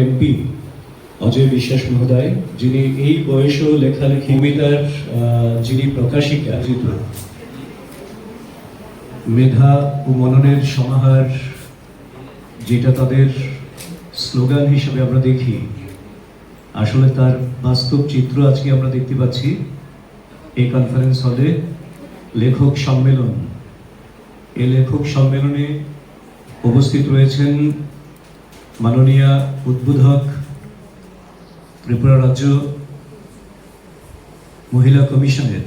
MP Ajay বিশ্বাস মহোদয়, যিনি এই বয়সেও লেখালেখি কবিতার যিনি প্রকাশিকা, মেধা ও মননের সমাহার, যেটা তাদের স্লোগান হিসেবে আমরা দেখি, আসলে তার বাস্তব চিত্র আজকে আমরা দেখতে পাচ্ছি এই কনফারেন্স হলে। লেখক সম্মেলন, এই লেখক সম্মেলনে উপস্থিত রয়েছেন মাননীয় উদ্বোধক ত্রিপুরা রাজ্য মহিলা কমিশনের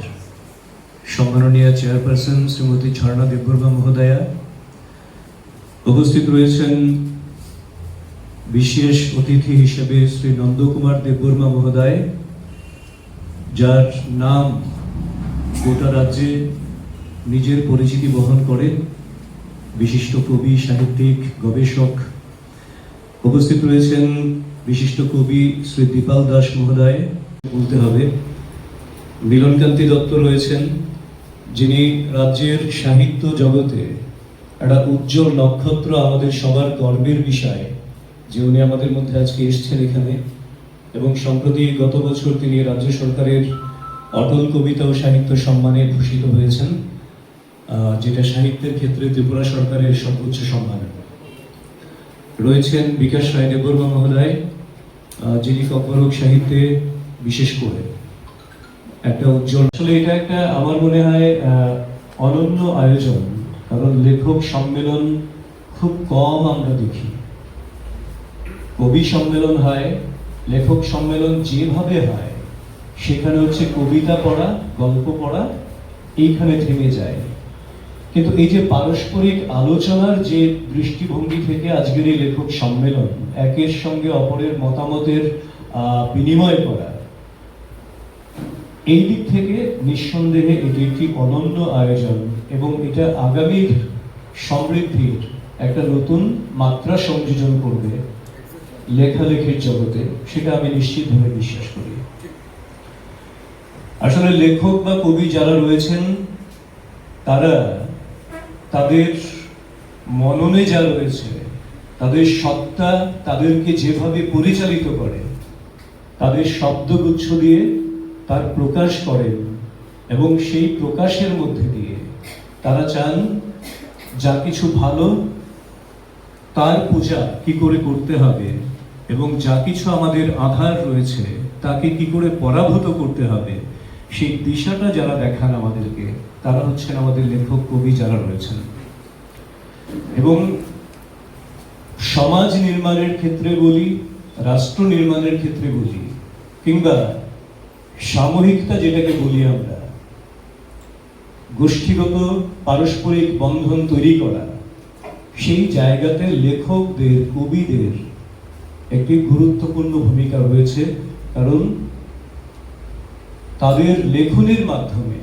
সম্মাননীয় চেয়ারপারসন শ্রীমতী ঝর্ণা দেববর্মা মহোদয়া। উপস্থিত রয়েছেন বিশেষ অতিথি হিসেবে শ্রী নন্দকুমার দেববর্মা মহোদয়, যার নাম গোটা রাজ্যে নিজের পরিচিতি বহন করে, বিশিষ্ট কবি, সাহিত্যিক, গবেষক। উপস্থিত রয়েছেন বিশিষ্ট কবি শ্রী দীপাল দাস মহোদয়, বলতে হবে। মিলনকান্তি দত্ত রয়েছেন, যিনি রাজ্যের সাহিত্য জগতে একটা উজ্জ্বল নক্ষত্র, আমাদের সবার গর্বের বিষয় যে উনি আমাদের মধ্যে আজকে এসছেন এখানে। এবং সম্প্রতি গত বছর তিনি রাজ্য সরকারের অটল কবিতা ও সাহিত্য সম্মানে ভূষিত হয়েছেন, যেটা সাহিত্যের ক্ষেত্রে ত্রিপুরা সরকারের সর্বোচ্চ সম্মান। রয়েছেন বিকাশ রায় দেববর্মা মহোদয়, যিনি কর্মরোগ সাহিত্যে বিশেষ করে একটা উজ্জ্বল। আসলে এটা একটা আমার মনে হয় অনন্য আয়োজন, কারণ লেখক সম্মেলন খুব কম আমরা দেখি। কবি সম্মেলন হয়, লেখক সম্মেলন যেভাবে হয় সেখানে হচ্ছে কবিতা পড়া, গল্প পড়া, এইখানে থেমে যায়। কিন্তু এই যে পারস্পরিক আলোচনার যে দৃষ্টিভঙ্গি থেকে আজকের এই লেখক সম্মেলন, একের সঙ্গে অপরের মতামতের বিনিময় করা, এই দিক থেকে নিঃসন্দেহে এটি একটি অনন্য আয়োজন এবং এটা আগামীর সমৃদ্ধির একটা নতুন মাত্রা সংযোজন করবে লেখালেখির জগতে, সেটা আমি নিশ্চিতভাবে বিশ্বাস করি। আসলে লেখক বা কবি যারা রয়েছেন, তারা তাদের মননে যা রয়েছে, তাদের সত্তা তাদেরকে যেভাবে পরিচালিত করে, তাদের শব্দগুচ্ছ দিয়ে তার প্রকাশ করেন এবং সেই প্রকাশের মধ্যে দিয়ে তারা চান যা কিছু ভালো তার পূজা কি করে করতে হবে এবং যা কিছু আমাদের আধার রয়েছে তাকে কি করে পরাভূত করতে হবে, সেই দিশাটা যারা দেখান আমাদেরকে, তারা হচ্ছেন আমাদের লেখক কবি যারা রয়েছেন। এবং সমাজ নির্মাণের ক্ষেত্রে বলি, রাষ্ট্র নির্মাণের ক্ষেত্রে বলি, কিংবা সামূহিকতা যেটাকে বলি আমরা, গোষ্ঠীগত পারস্পরিক বন্ধন তৈরি করা, সেই জায়গাতে লেখকদের, কবিদের একটি গুরুত্বপূর্ণ ভূমিকা রয়েছে। কারণ তাদের লেখনীর মাধ্যমে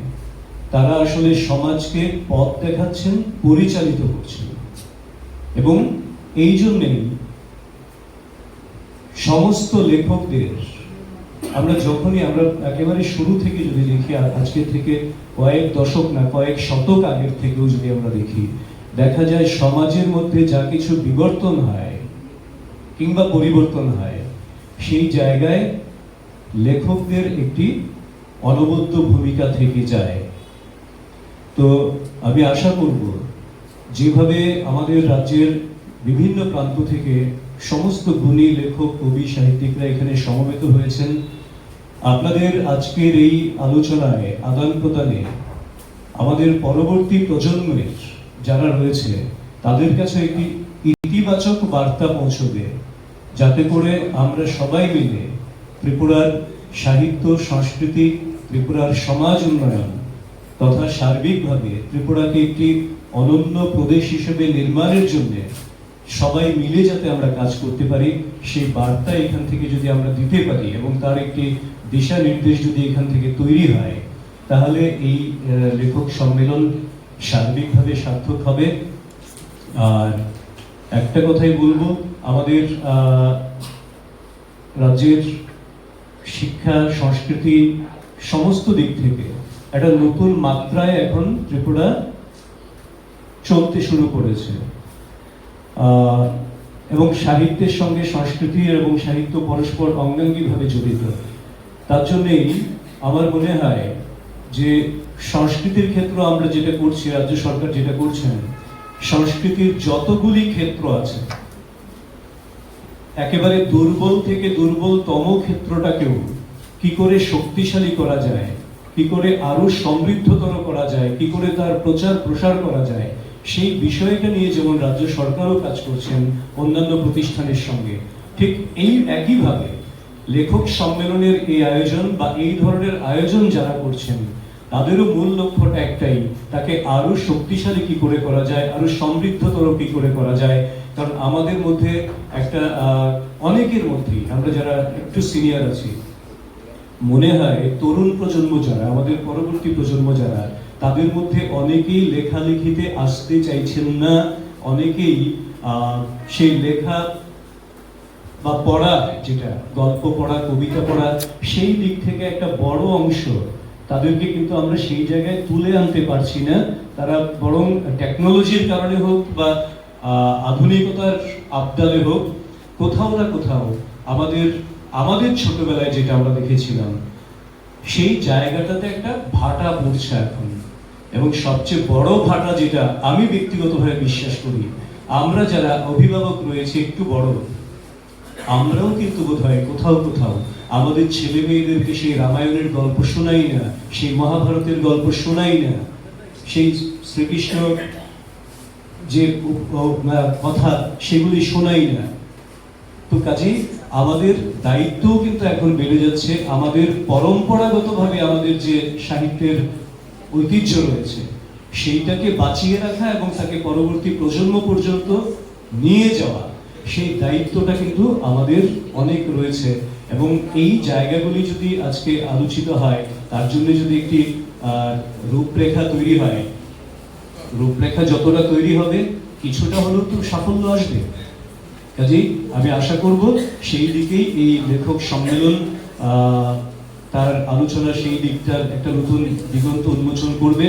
তারা আসলে সমাজকে পথ দেখাচ্ছেন, পরিচালিত করছেন। এবং এই জন্যেই সমস্ত লেখকদের আমরা একেবারে শুরু থেকে যদি দেখি, আজকে থেকে কয়েক দশক না কয়েক শতক আগের থেকেও যদি আমরা দেখি, দেখা যায় সমাজের মধ্যে যা কিছু বিবর্তন হয় কিংবা পরিবর্তন হয়, সেই জায়গায় লেখকদের একটি অনবদ্য ভূমিকা থেকে যায়। তো আমি আশা করব, যেভাবে আমাদের রাজ্যের বিভিন্ন প্রান্ত থেকে সমস্ত গুণী লেখক, কবি, সাহিত্যিকরা এখানে সমবেত হয়েছেন, আপনাদের আজকের এই আলোচনায়, আদান প্রদানে আমাদের পরবর্তী প্রজন্মের যারা রয়েছে তাদের কাছে একটি ইতিবাচক বার্তা পৌঁছবে, যাতে করে আমরা সবাই মিলে ত্রিপুরার সাহিত্য, সংস্কৃতি, ত্রিপুরার সমাজ উন্নয়ন তথা সার্বিকভাবে ত্রিপুরাকে একটি অনন্য প্রদেশ হিসেবে নির্মাণের জন্য সবাই মিলে যাতে আমরা কাজ করতে পারি, সেই বার্তা এখান থেকে যদি আমরা দিতে পারি এবং তার একটি দিশা নির্দেশ যদি এখান থেকে তৈরি হয়, তাহলে এই লেখক সম্মেলন সার্বিকভাবে সার্থক হবে। আর একটা কথাই বলবো, আমাদের রাজ্যের শিক্ষা, সংস্কৃতি সমস্ত দিক থেকে একটা নতুন মাত্রায় এখন ত্রিপুরা চলতে শুরু করেছে। এবং সাহিত্যের সঙ্গে সংস্কৃতি এবং সাহিত্য পরস্পর অঙ্গাঙ্গিভাবে জড়িত। তার জন্যই আমার মনে হয় যে সংস্কৃতির ক্ষেত্র আমরা যেটা করছি, রাজ্য সরকার যেটা করছেন, সংস্কৃতির যতগুলি ক্ষেত্র আছে, একেবারে দুর্বল থেকে দুর্বলতম ক্ষেত্রটাকেও কি করে শক্তিশালী করা যায়, কি করে আরো সমৃদ্ধতর করা যায়, কি করে তার প্রচার প্রসার করা যায়, সেই বিষয়টা নিয়ে যেমন রাজ্য সরকারও কাজ করছেন অন্যান্য প্রতিষ্ঠানের সঙ্গে, ঠিক এই একইভাবে লেখক সম্মেলনের এই আয়োজন বা এই ধরনের আয়োজন যারা করছেন তাদেরও মূল লক্ষ্যটা একটাই, তাকে আরো শক্তিশালী কি করে করা যায়, আরো সমৃদ্ধতর কি করে করা যায়। কারণ আমাদের মধ্যে একটা অনেকের মধ্যেই, আমরা যারা একটু সিনিয়র আছি, মনে হয় তরুণ প্রজন্ম যারা, আমাদের পরবর্তী প্রজন্ম যারা, তাদের মধ্যে অনেকেই লেখালেখিতে আসতে চাইছেন না, অনেকেই সেই লেখা বা পড়া, যেটা গল্প পড়া, কবিতা পড়া, সেই দিক থেকে একটা বড় অংশ তাদেরকে কিন্তু আমরা সেই জায়গায় তুলে আনতে পারছি না। তারা বরং টেকনোলজির কারণে হোক বা আধুনিকতার আবদালে হোক, কোথাও না কোথাও আমাদের ছোটবেলায় যেটা আমরা দেখেছিলাম, সেই জায়গাটাতে একটা ভাটা পড়ছে এখন। এবং সবচেয়ে বড় ভাটা যেটা আমি ব্যক্তিগতভাবে বিশ্বাস করি, আমরা যারা অভিভাবক রয়েছে একটু বড়, আমরাও কিন্তু বোধহয় কোথাও কোথাও আমাদের ছেলে মেয়েদেরকে সেই রামায়ণের গল্প শোনাই না, সেই মহাভারতের গল্প শোনাই না, সেই শ্রীকৃষ্ণ যে কথা সেগুলি শোনাই না। তো কাজেই আমাদের দায়িত্বও কিন্তু এখন বেড়ে যাচ্ছে, আমাদের পরম্পরাগতভাবে আমাদের যে সাহিত্যের ঐতিহ্য রয়েছে সেইটাকে বাঁচিয়ে রাখা এবং তাকে পরবর্তী প্রজন্ম পর্যন্ত নিয়ে যাওয়া, সেই দায়িত্বটা কিন্তু আমাদের অনেক রয়েছে। এবং এই জায়গাগুলি যদি আজকে আলোচিত হয়, তার জন্য যদি একটি রূপরেখা তৈরি হয়, রূপরেখা যতটা তৈরি হবে কিছুটা হলেও তো সাফল্য আসবে। কাজেই আমি আশা করব সেই দিকেই এই লেখক সম্মেলন তার আলোচনা সেই দিকটার একটা নতুন দিগন্ত উন্মোচন করবে।